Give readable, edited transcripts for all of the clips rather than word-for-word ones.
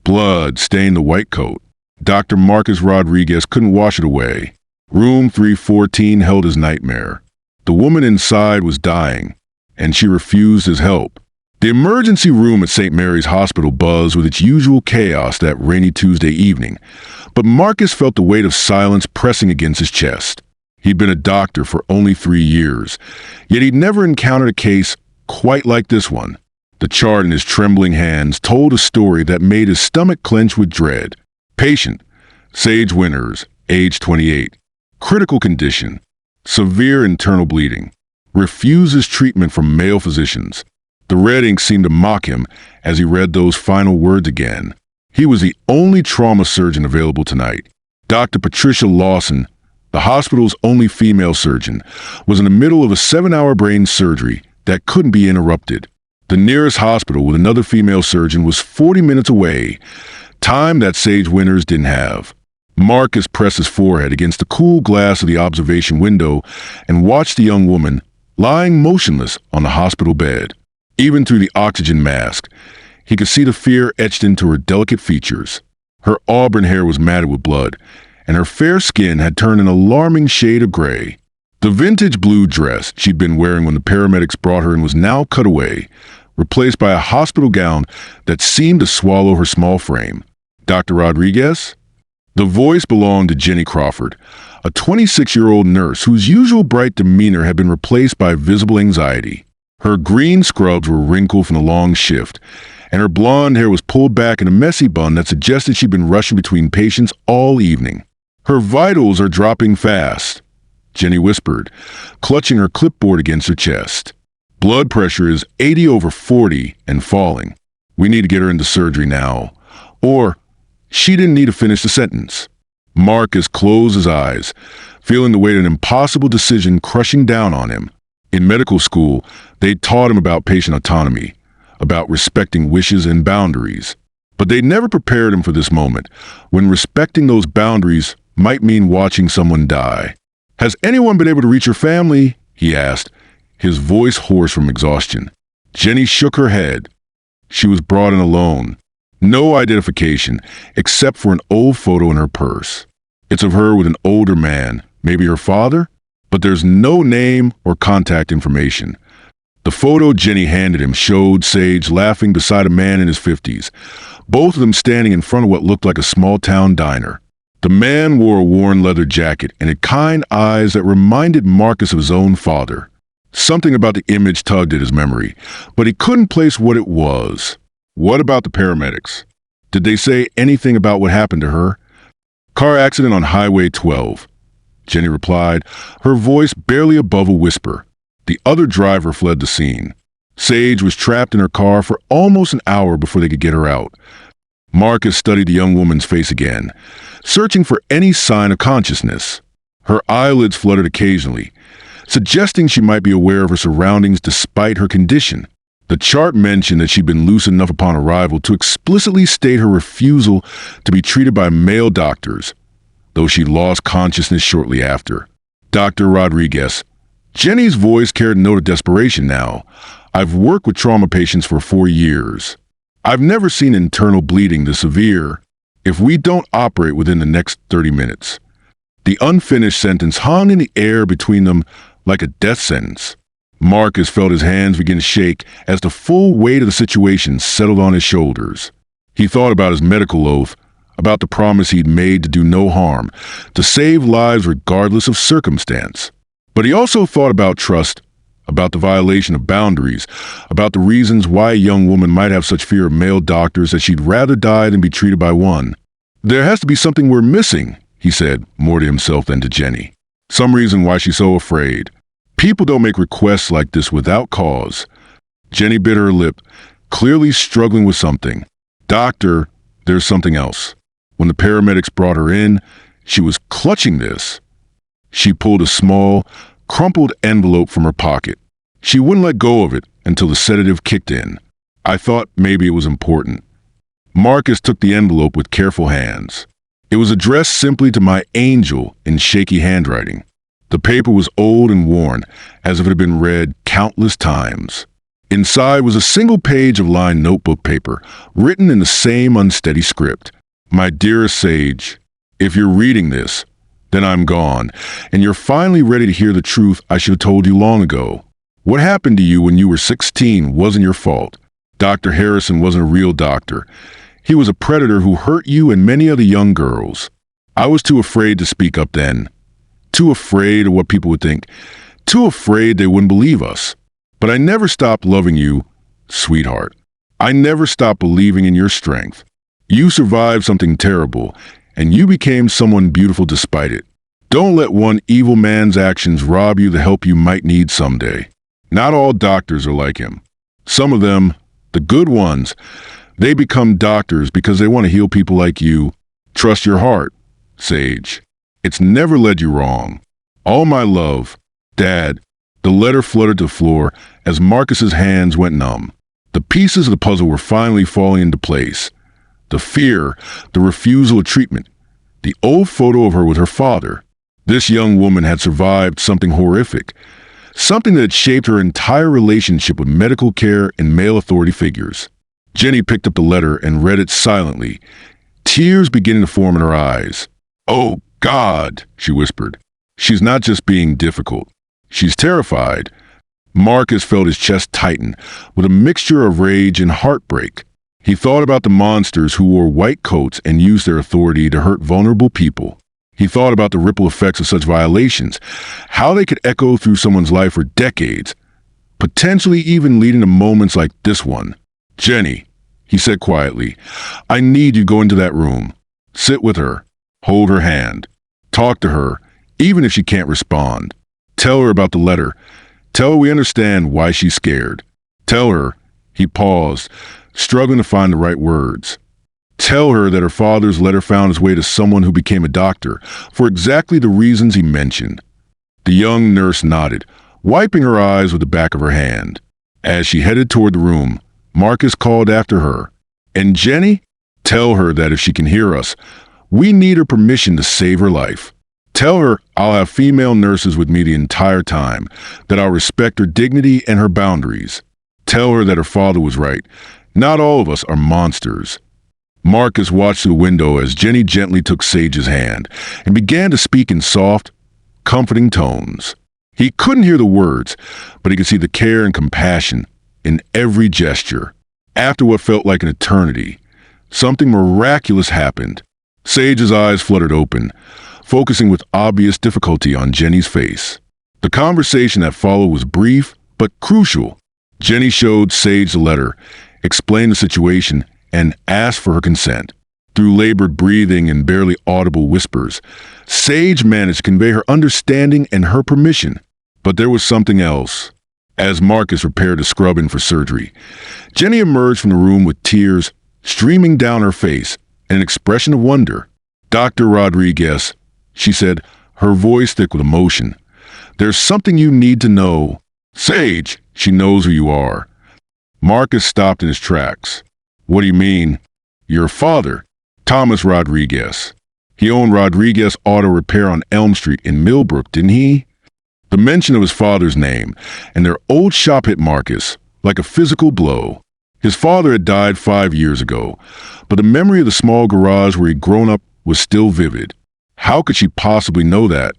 Blood stained the white coat. Dr. Marcus Rodriguez couldn't wash it away. Room 314 held his nightmare. The woman inside was dying, and she refused his help. The emergency room at St. Mary's Hospital buzzed with its usual chaos that rainy Tuesday evening, but Marcus felt the weight of silence pressing against his chest. He'd been a doctor for only 3 years, yet he'd never encountered a case quite like this one. The chart in his trembling hands told a story that made his stomach clench with dread. Patient, Sage Winters, age 28. Critical condition, severe internal bleeding. Refuses treatment from male physicians. The red ink seemed to mock him as he read those final words again. He was the only trauma surgeon available tonight. Dr. Patricia Lawson, the hospital's only female surgeon, was in the middle of a 7-hour brain surgery that couldn't be interrupted. The nearest hospital with another female surgeon was 40 minutes away, time that Sage Winters didn't have. Marcus pressed his forehead against the cool glass of the observation window and watched the young woman lying motionless on the hospital bed. Even through the oxygen mask, he could see the fear etched into her delicate features. Her auburn hair was matted with blood, and her fair skin had turned an alarming shade of gray. The vintage blue dress she'd been wearing when the paramedics brought her in was now cut away, replaced by a hospital gown that seemed to swallow her small frame. Dr. Rodriguez? The voice belonged to Jenny Crawford, a 26-year-old nurse whose usual bright demeanor had been replaced by visible anxiety. Her green scrubs were wrinkled from the long shift, and her blonde hair was pulled back in a messy bun that suggested she'd been rushing between patients all evening. Her vitals are dropping fast, Jenny whispered, clutching her clipboard against her chest. Blood pressure is 80/40 and falling. We need to get her into surgery now. Or, she didn't need to finish the sentence. Marcus closed his eyes, feeling the weight of an impossible decision crushing down on him. In medical school, they taught him about patient autonomy, about respecting wishes and boundaries. But they never prepared him for this moment, when respecting those boundaries might mean watching someone die. "Has anyone been able to reach your family?" he asked, his voice hoarse from exhaustion. Jenny shook her head. She was brought in alone. No identification, except for an old photo in her purse. It's of her with an older man, maybe her father? But there's no name or contact information. The photo Jenny handed him showed Sage laughing beside a man in his 50s, both of them standing in front of what looked like a small-town diner. The man wore a worn leather jacket and had kind eyes that reminded Marcus of his own father. Something about the image tugged at his memory, but he couldn't place what it was. What about the paramedics? Did they say anything about what happened to her? "Car accident on Highway 12, Jenny replied, her voice barely above a whisper. The other driver fled the scene. Sage was trapped in her car for almost an hour before they could get her out. Marcus studied the young woman's face again, searching for any sign of consciousness. Her eyelids fluttered occasionally, suggesting she might be aware of her surroundings despite her condition. The chart mentioned that she'd been lucid enough upon arrival to explicitly state her refusal to be treated by male doctors, though she lost consciousness shortly after. "Dr. Rodriguez." Jenny's voice carried a note of desperation now. "I've worked with trauma patients for 4 years. I've never seen internal bleeding this severe. If we don't operate within the next 30 minutes. The unfinished sentence hung in the air between them like a death sentence. Marcus felt his hands begin to shake as the full weight of the situation settled on his shoulders. He thought about his medical oath, about the promise he'd made to do no harm, to save lives regardless of circumstance. But he also thought about trust, about the violation of boundaries, about the reasons why a young woman might have such fear of male doctors that she'd rather die than be treated by one. "There has to be something we're missing," he said, more to himself than to Jenny. "Some reason why she's so afraid. People don't make requests like this without cause." Jenny bit her lip, clearly struggling with something. "Doctor, there's something else." When the paramedics brought her in, she was clutching this. She pulled a small, crumpled envelope from her pocket. She wouldn't let go of it until the sedative kicked in. "I thought maybe it was important." Marcus took the envelope with careful hands. It was addressed simply to my angel in shaky handwriting. The paper was old and worn, as if it had been read countless times. Inside was a single page of lined notebook paper, written in the same unsteady script. My dearest Sage, if you're reading this, then I'm gone, and you're finally ready to hear the truth I should have told you long ago. What happened to you when you were 16 wasn't your fault. Dr. Harrison wasn't a real doctor. He was a predator who hurt you and many other young girls. I was too afraid to speak up then. Too afraid of what people would think. Too afraid they wouldn't believe us. But I never stopped loving you, sweetheart. I never stopped believing in your strength. You survived something terrible, and you became someone beautiful despite it. Don't let one evil man's actions rob you the help you might need someday. Not all doctors are like him. Some of them, the good ones, they become doctors because they want to heal people like you. Trust your heart, Sage. It's never led you wrong. All my love, Dad. The letter fluttered to the floor as Marcus's hands went numb. The pieces of the puzzle were finally falling into place. The fear, the refusal of treatment, the old photo of her with her father. This young woman had survived something horrific, something that had shaped her entire relationship with medical care and male authority figures. Jenny picked up the letter and read it silently, tears beginning to form in her eyes. "Oh, God," she whispered. "She's not just being difficult. She's terrified." Marcus felt his chest tighten with a mixture of rage and heartbreak. He thought about the monsters who wore white coats and used their authority to hurt vulnerable people. He thought about the ripple effects of such violations, how they could echo through someone's life for decades, potentially even leading to moments like this one. "Jenny," he said quietly, "I need you to go into that room. Sit with her. Hold her hand. Talk to her, even if she can't respond. Tell her about the letter. Tell her we understand why she's scared. Tell her," he paused, struggling to find the right words. "Tell her that her father's letter found its way to someone who became a doctor for exactly the reasons he mentioned." The young nurse nodded, wiping her eyes with the back of her hand. As she headed toward the room, Marcus called after her, "And Jenny, tell her that if she can hear us, we need her permission to save her life. Tell her I'll have female nurses with me the entire time, that I'll respect her dignity and her boundaries. Tell her that her father was right. Not all of us are monsters." Marcus watched through the window as Jenny gently took Sage's hand and began to speak in soft, comforting tones. He couldn't hear the words, but he could see the care and compassion in every gesture. After what felt like an eternity, something miraculous happened. Sage's eyes fluttered open, focusing with obvious difficulty on Jenny's face. The conversation that followed was brief, but crucial. Jenny showed Sage the letter, explained the situation, and asked for her consent. Through labored breathing and barely audible whispers, Sage managed to convey her understanding and her permission. But there was something else. As Marcus prepared to scrub in for surgery, Jenny emerged from the room with tears streaming down her face and an expression of wonder. "Dr. Rodriguez," she said, her voice thick with emotion, "there's something you need to know." "Sage, she knows who you are." Marcus stopped in his tracks. "What do you mean?" "Your father, Thomas Rodriguez. He owned Rodriguez Auto Repair on Elm Street in Millbrook, didn't he?" The mention of his father's name and their old shop hit Marcus like a physical blow. His father had died 5 years ago, but the memory of the small garage where he'd grown up was still vivid. How could she possibly know that?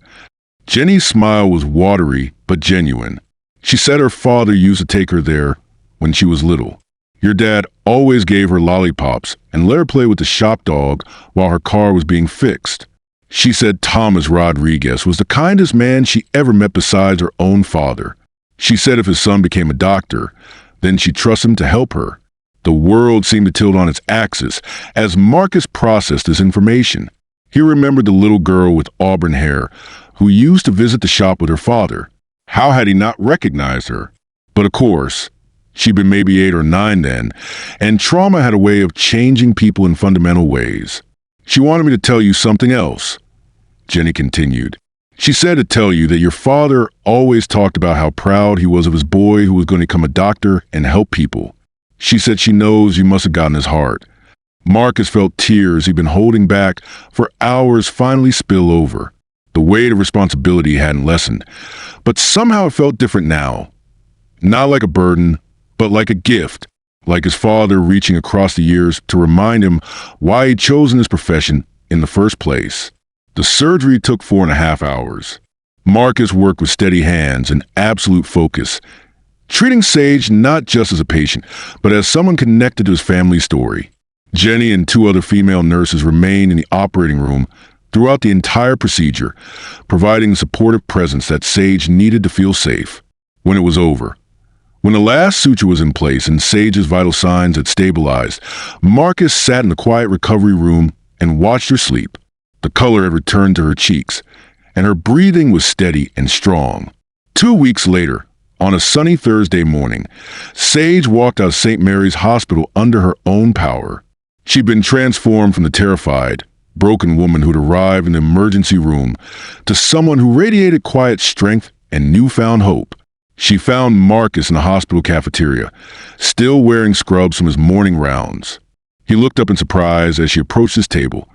Jenny's smile was watery but genuine. She said her father used to take her there when she was little. Your dad always gave her lollipops and let her play with the shop dog while her car was being fixed. She said Thomas Rodriguez was the kindest man she ever met besides her own father. She said if his son became a doctor, then she'd trust him to help her. The world seemed to tilt on its axis as Marcus processed this information. He remembered the little girl with auburn hair who used to visit the shop with her father. How had he not recognized her? But of course, she'd been maybe 8 or 9 then, and trauma had a way of changing people in fundamental ways. "She wanted me to tell you something else," Jenny continued. "She said to tell you that your father always talked about how proud he was of his boy who was going to become a doctor and help people. She said she knows you must have gotten his heart." Marcus felt tears he'd been holding back for hours finally spill over. The weight of responsibility hadn't lessened, but somehow it felt different now. Not like a burden, but like a gift, like his father reaching across the years to remind him why he'd chosen his profession in the first place. The surgery took 4.5 hours. Marcus worked with steady hands and absolute focus, treating Sage not just as a patient, but as someone connected to his family story. Jenny and 2 other female nurses remained in the operating room throughout the entire procedure, providing the supportive presence that Sage needed to feel safe. When it was over, when the last suture was in place and Sage's vital signs had stabilized, Marcus sat in the quiet recovery room and watched her sleep. The color had returned to her cheeks, and her breathing was steady and strong. 2 weeks later, on a sunny Thursday morning, Sage walked out of St. Mary's Hospital under her own power. She'd been transformed from the terrified, broken woman who'd arrived in the emergency room to someone who radiated quiet strength and newfound hope. She found Marcus in the hospital cafeteria, still wearing scrubs from his morning rounds. He looked up in surprise as she approached his table,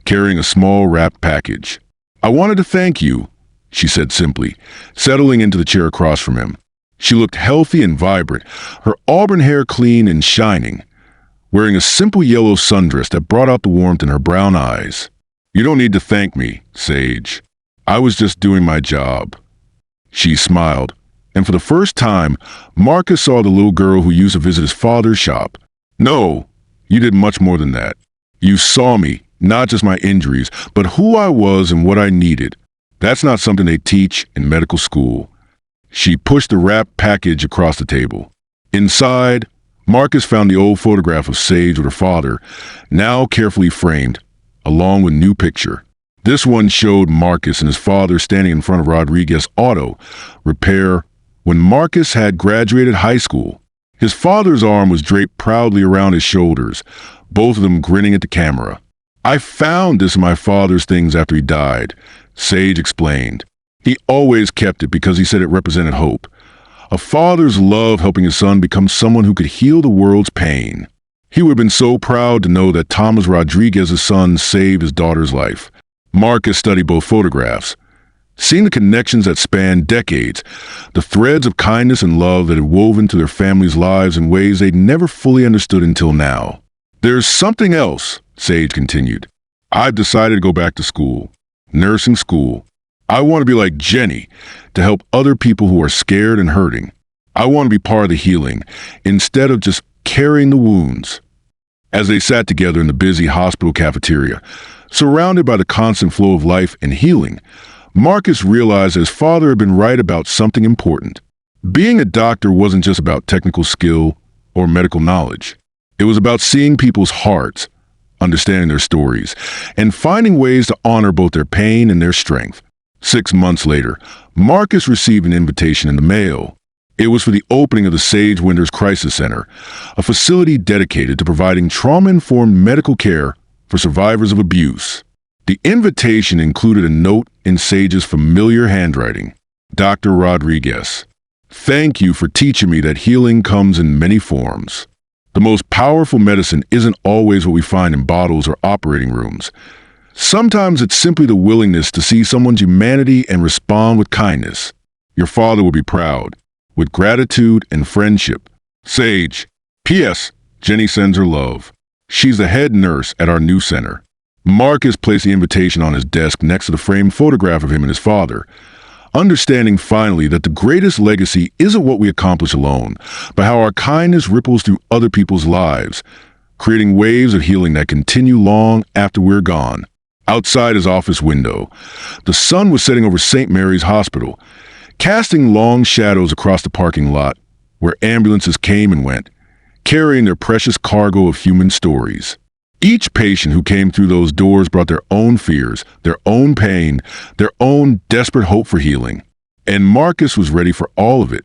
carrying a small wrapped package. "I wanted to thank you," she said simply, settling into the chair across from him. She looked healthy and vibrant, her auburn hair clean and shining, wearing a simple yellow sundress that brought out the warmth in her brown eyes. "You don't need to thank me, Sage. I was just doing my job." She smiled, and for the first time, Marcus saw the little girl who used to visit his father's shop. "No, you did much more than that. You saw me, not just my injuries, but who I was and what I needed. That's not something they teach in medical school." She pushed the wrapped package across the table. Inside, Marcus found the old photograph of Sage with her father, now carefully framed, along with a new picture. This one showed Marcus and his father standing in front of Rodriguez Auto Repair when Marcus had graduated high school. His father's arm was draped proudly around his shoulders, both of them grinning at the camera. "I found this in my father's things after he died," Sage explained. "He always kept it because he said it represented hope. A father's love helping his son become someone who could heal the world's pain. He would have been so proud to know that Thomas Rodriguez's son saved his daughter's life." Marcus studied both photographs, seeing the connections that spanned decades, the threads of kindness and love that had woven to their families' lives in ways they'd never fully understood until now. "There's something else," Sage continued. "I've decided to go back to school, nursing school. I want to be like Jenny, to help other people who are scared and hurting. I want to be part of the healing, instead of just carrying the wounds." As they sat together in the busy hospital cafeteria, surrounded by the constant flow of life and healing, Marcus realized his father had been right about something important. Being a doctor wasn't just about technical skill or medical knowledge. It was about seeing people's hearts, understanding their stories, and finding ways to honor both their pain and their strength. 6 months later, Marcus received an invitation in the mail. It was for the opening of the Sage Winters Crisis Center, a facility dedicated to providing trauma-informed medical care for survivors of abuse. The invitation included a note in Sage's familiar handwriting. "Dr. Rodriguez, thank you for teaching me that healing comes in many forms. The most powerful medicine isn't always what we find in bottles or operating rooms. Sometimes it's simply the willingness to see someone's humanity and respond with kindness. Your father will be proud. With gratitude and friendship. Sage. P.S. Jenny sends her love. She's the head nurse at our new center." Marcus placed the invitation on his desk next to the framed photograph of him and his father, understanding finally that the greatest legacy isn't what we accomplish alone, but how our kindness ripples through other people's lives, creating waves of healing that continue long after we're gone. Outside his office window, the sun was setting over St. Mary's Hospital, casting long shadows across the parking lot where ambulances came and went, carrying their precious cargo of human stories. Each patient who came through those doors brought their own fears, their own pain, their own desperate hope for healing. And Marcus was ready for all of it.